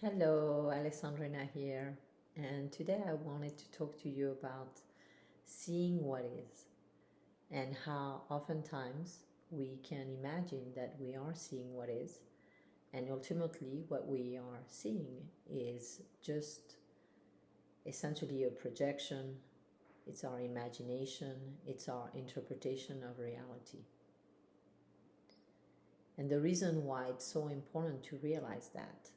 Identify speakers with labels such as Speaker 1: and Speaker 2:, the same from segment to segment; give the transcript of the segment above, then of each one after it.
Speaker 1: Hello, Alessandrina here, and today I wanted to talk to you about seeing what is and how oftentimes we can imagine that we are seeing what is, and ultimately, what we are seeing is just essentially a projection, it's our imagination, it's our interpretation of reality. And the reason why it's so important to realize that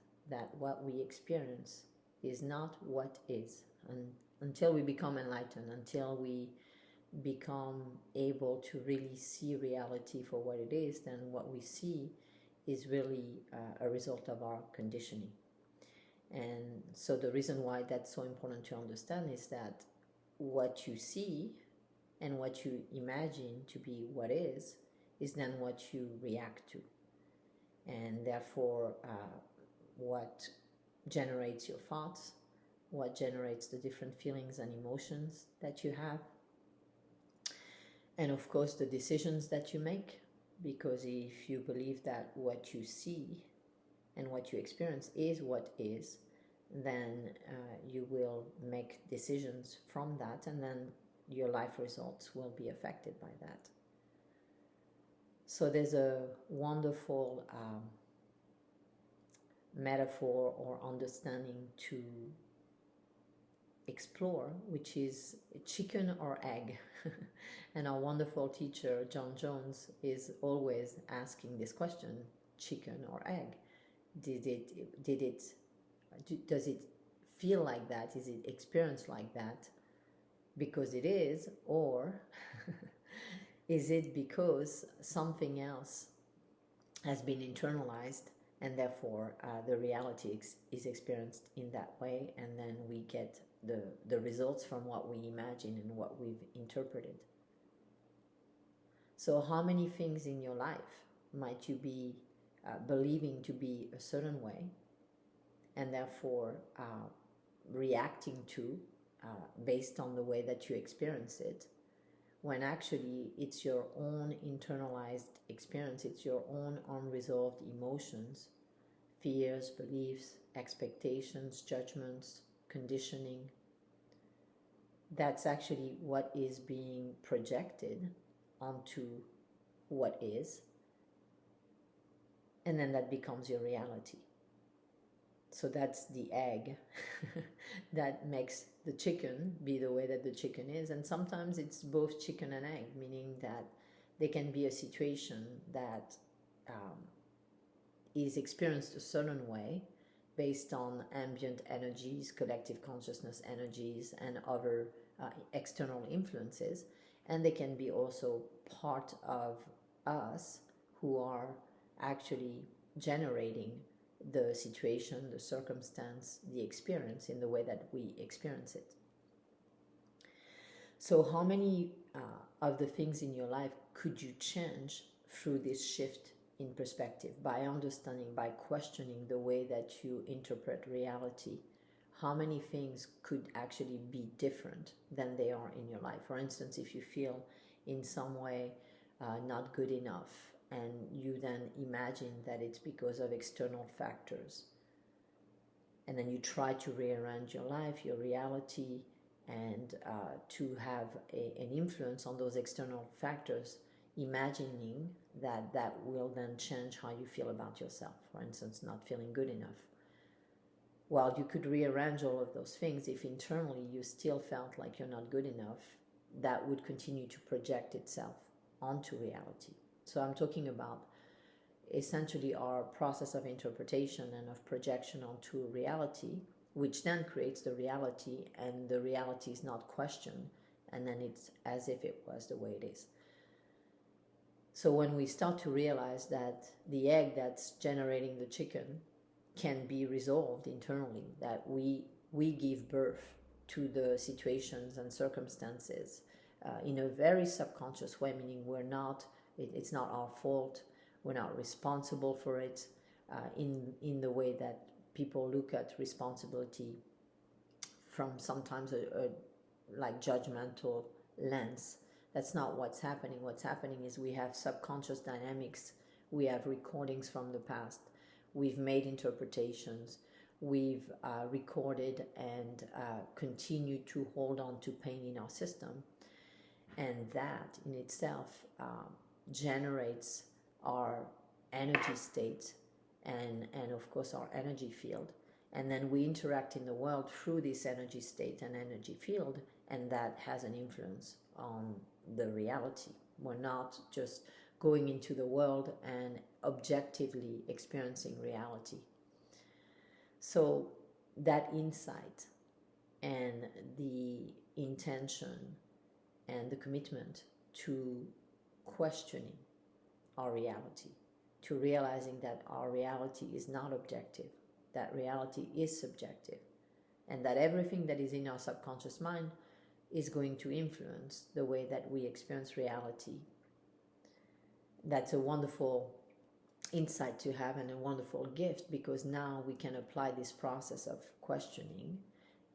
Speaker 1: what we experience is not what is. And until we become enlightened, until we become able to really see reality for what it is, then what we see is really a result of our conditioning. And so the reason why that's so important to understand is that what you see and what you imagine to be what is then what you react to. And therefore, what generates your thoughts, what generates the different feelings and emotions that you have, and of course the decisions that you make. Because if you believe that what you see and what you experience is what is, then you will make decisions from that, and then your life results will be affected by that. So there's a wonderful metaphor or understanding to explore, which is chicken or egg. And our wonderful teacher, John Jones, is always asking this question, chicken or egg? Does it feel like that? Is it experienced like that because it is, or is it because something else has been internalized and therefore the reality is experienced in that way, and then we get the results from what we imagine and what we've interpreted. So how many things in your life might you be believing to be a certain way and therefore reacting to based on the way that you experience it, when actually it's your own internalized experience, it's your own unresolved emotions, fears, beliefs, expectations, judgments, conditioning. That's actually what is being projected onto what is, and then that becomes your reality. So that's the egg that makes the chicken be the way that the chicken is. And sometimes it's both chicken and egg, meaning that there can be a situation that is experienced a certain way based on ambient energies, collective consciousness energies, and other external influences. And they can be also part of us who are actually generating the situation, the circumstance, the experience in the way that we experience it. So how many of the things in your life could you change through this shift in perspective, by understanding, by questioning the way that you interpret reality? How many things could actually be different than they are in your life? For instance, if you feel in some way not good enough, and you then imagine that it's because of external factors, and then you try to rearrange your life, your reality, and to have an influence on those external factors, imagining that that will then change how you feel about yourself. For instance, not feeling good enough. Well, you could rearrange all of those things. If internally you still felt like you're not good enough, that would continue to project itself onto reality. So I'm talking about essentially our process of interpretation and of projection onto reality, which then creates the reality, and the reality is not questioned, and then it's as if it was the way it is. So when we start to realize that the egg that's generating the chicken can be resolved internally, that we give birth to the situations and circumstances in a very subconscious way, meaning it's not our fault, we're not responsible for it in the way that people look at responsibility from sometimes a like judgmental lens. That's not what's happening. What's happening is we have subconscious dynamics, we have recordings from the past, we've made interpretations, we've recorded and continue to hold on to pain in our system. And that in itself generates our energy state and of course our energy field. And then we interact in the world through this energy state and energy field, and that has an influence on the reality. We're not just going into the world and objectively experiencing reality. So that insight and the intention and the commitment to questioning our reality, to realizing that our reality is not objective, that reality is subjective, and that everything that is in our subconscious mind is going to influence the way that we experience reality. That's a wonderful insight to have and a wonderful gift, because now we can apply this process of questioning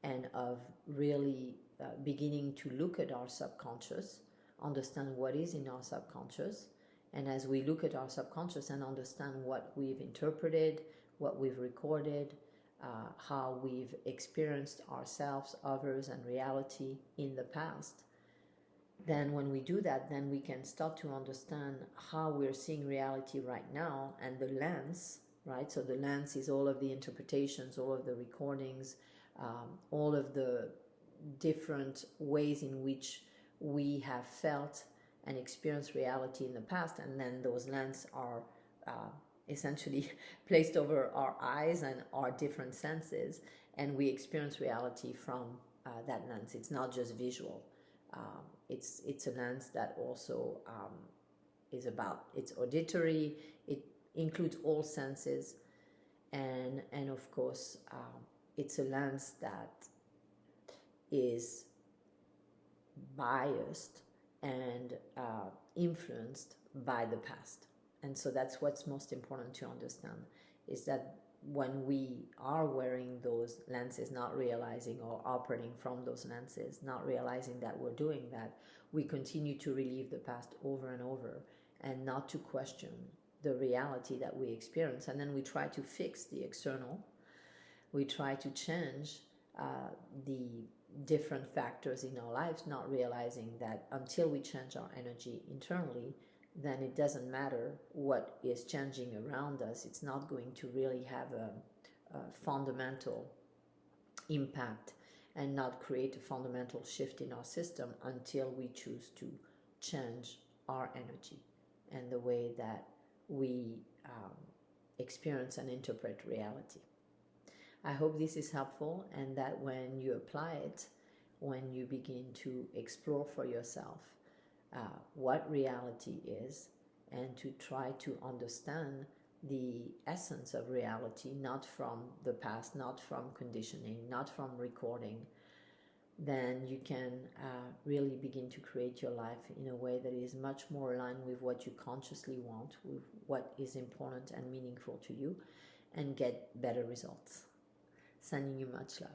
Speaker 1: and of really beginning to look at our subconscious, understand what is in our subconscious. And as we look at our subconscious and understand what we've interpreted, what we've recorded, how we've experienced ourselves, others, and reality in the past, then when we do that, then we can start to understand how we're seeing reality right now, and the lens, right? So the lens is all of the interpretations, all of the recordings, all of the different ways in which we have felt and experienced reality in the past, and then those lenses are essentially placed over our eyes and our different senses, and we experience reality from that lens. It's not just visual. It's a lens that also is about, it's auditory, it includes all senses, and of course it's a lens that is biased and influenced by the past. And so that's what's most important to understand, is that when we are wearing those lenses, not realizing, or operating from those lenses, not realizing that we're doing that, we continue to relive the past over and over and not to question the reality that we experience. And then we try to fix the external. We try to change the different factors in our lives, not realizing that until we change our energy internally, then it doesn't matter what is changing around us. It's not going to really have a fundamental impact and not create a fundamental shift in our system until we choose to change our energy and the way that we experience and interpret reality. I hope this is helpful, and that when you apply it, when you begin to explore for yourself what reality is, and to try to understand the essence of reality, not from the past, not from conditioning, not from recording, then you can really begin to create your life in a way that is much more aligned with what you consciously want, with what is important and meaningful to you, and get better results. Sending you much love.